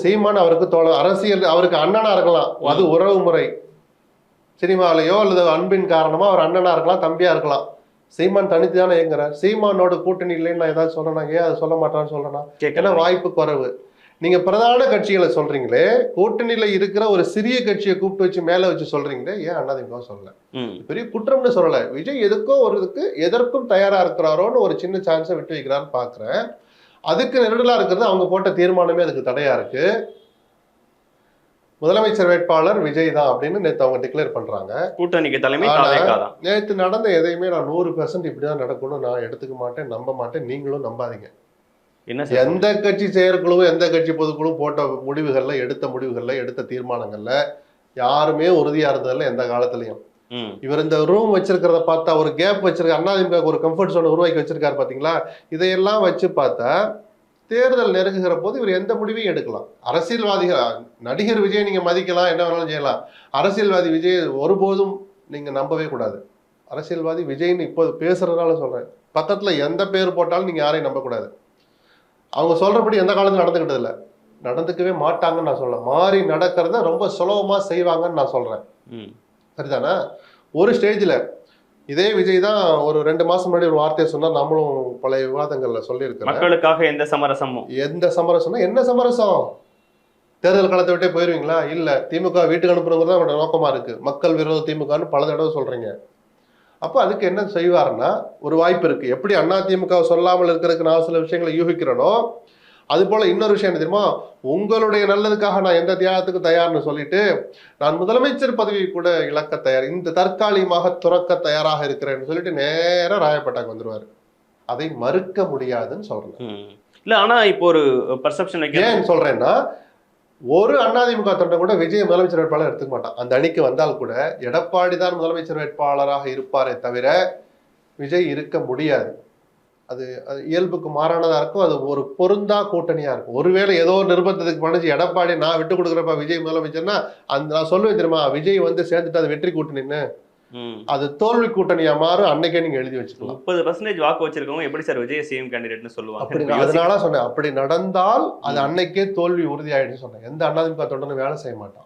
சீமான் அவருக்கு அரசியல் அவருக்கு அண்ணனா இருக்கலாம், அது உறவு முறை. சினிமாலேயோ அல்லது அன்பின் காரணமா அவர் அண்ணனா இருக்கலாம், தம்பியா இருக்கலாம். சீமான் தனித்து தானே இயங்குறார். சீமானோட கூட்டணி இல்லைன்னு நான் ஏதாவது சொல்றேன்னா, ஏன் அதை சொல்ல மாட்டான்னு சொல்றேன்னா, ஏன்னா வாய்ப்பு குறைவு. நீங்க பிரதான கட்சிகளை சொல்றீங்களே, கூட்டணியில இருக்கிற ஒரு சிறிய கட்சியை கூப்பிட்டு வச்சு மேல வச்சு சொல்றீங்களே, ஏன் அண்ணாதிமுக சொல்லல? பெரிய குற்றம்னு சொல்லல. விஜய் எதுக்கும் ஒரு எதற்கும் தயாரா இருக்கிறாரோன்னு ஒரு சின்ன சான்ஸை விட்டு வைக்கிறான்னு பாக்குறேன். அதுக்கு நெருடலா இருக்கிறது அவங்க போட்ட தீர்மானமே அதுக்கு தடையா இருக்கு. முதலமைச்சர் வேட்பாளர் விஜய் தான் அப்படின்னு நேற்று அவங்க டிக்ளேர் பண்றாங்க. கூட்டணிக்கு தலைமை நேற்று நடந்த எதையுமே நான் 100% இப்படிதான் நடக்கணும் நான் எடுத்துக்க மாட்டேன், நம்ப மாட்டேன். நீங்களும் நம்பாதீங்க. எந்த கட்சி செயற்குழு எந்த கட்சி பொதுக்குழு போட்ட முடிவுகள்ல எடுத்த தீர்மானங்கள்ல யாருமே உறுதியா இருந்ததில்ல எந்த காலத்திலையும். இவர் இந்த ரூம் வச்சிருக்கிறத பார்த்தா, ஒரு கேப் வச்சிருக்க அதிமுக ஒரு கம்ஃபர்ட் ஜோன் உருவாக்கி வச்சிருக்காரு பாத்தீங்களா? இதையெல்லாம் வச்சு பார்த்தா தேர்தல் நெருங்குகிற போது இவர் எந்த முடிவையும் எடுக்கலாம். அரசியல்வாதிகள், நடிகர் விஜய் நீங்க மதிக்கலாம், என்ன வேணாலும் செய்யலாம். அரசியல்வாதி விஜய் ஒருபோதும் நீங்க நம்பவே கூடாது. அரசியல்வாதி விஜய்னு இப்போ பேசுறதுனால சொல்றேன், பக்கத்துல எந்த பேர் போட்டாலும் நீங்க யாரையும் நம்பக்கூடாது. அவங்க சொல்றபடி எந்த காலத்துல நடந்துகிட்டது இல்லை, நடந்துக்கவே மாட்டாங்கன்னு நான் சொல்றேன். மாறி நடக்கிறத ரொம்ப சுலபமா செய்வாங்கன்னு நான் சொல்றேன். சரிதானே? ஒரு ஸ்டேஜ்ல இதே விஜய் தான் ஒரு 2 மாசம் முன்னாடி ஒரு வார்த்தையை சொன்னா, நம்மளும் பழைய விவாதங்கள்ல சொல்லியிருக்கோம். மக்களுக்காக எந்த சமரசமும் என்ன சமரசம்? தேர்தல் களத்தை விட்டே போயிருவீங்களா? இல்ல, திமுக வீட்டுக்கு அனுப்புறதுதான் அவரோட நோக்கமா இருக்கு. மக்கள் விரோத திமுகன்னு பல தடவை சொல்றீங்க. அப்ப அதுக்கு என்ன செய்வாருன்னா, ஒரு வாய்ப்பு இருக்கு. எப்படி அதிமுக சொல்லாமல் இருக்கிறதுக்கு நான் சில விஷயங்களை யூகிக்கிறேனோ, அது போல இன்னொரு விஷயம் என்ன தெரியுமா? உங்களுடைய நல்லதுக்காக நான் எந்த தியாகத்துக்கு தயார்னு சொல்லிட்டு, நான் முதலமைச்சர் பதவியை கூட இழக்க தயார், இந்த தற்காலிகமாக துறக்க தயாராக இருக்கிறேன்னு சொல்லிட்டு நேரம் ராயப்பேட்டைக்கு வந்துருவாரு. அதை மறுக்க முடியாதுன்னு சொல்றேன். இல்ல, ஆனா இப்போ ஒரு பர்செப்ஷன் ஏன் சொல்றேன்னா, ஒரு அதிமுக தொண்டன் கூட விஜய் முதலமைச்சர் வேட்பாளர் எடுத்துக்க மாட்டான். அந்த அணிக்கு வந்தால் கூட எடப்பாடி தான் முதலமைச்சர் வேட்பாளராக இருப்பாரே தவிர விஜய் இருக்க முடியாது. அது இயல்புக்கு மாறானதா இருக்கும். அது ஒரு பொருந்தா கூட்டணியா இருக்கும். ஒருவேளை ஏதோ நிர்பந்தத்துக்கு பண்ணிச்சு எடப்பாடி நான் விட்டு கொடுக்குறப்ப விஜய் முதலமைச்சர்னா, அந்த நான் சொல்லுவேன் தெரியுமா, விஜய் வந்து சேர்ந்துட்டு அது வெற்றி கூட்டணின்னு, அது தோல்வி கூட்டணியா மாறும். அன்னைக்கே நீங்க எழுதி வச்சுக்கலாம். 30% வாக்கு வச்சிருக்கவங்க எப்படி சார் விஜய் சிஎம் கேண்டிடேட்னு சொல்லுவாங்க? அதனால சொன்னேன், அப்படி நடந்தால் அது அன்னைக்கே தோல்வி உறுதியாயிடுன்னு சொன்னேன். எந்த அதிமுக தொண்டனும் வேலை செய்ய மாட்டான்.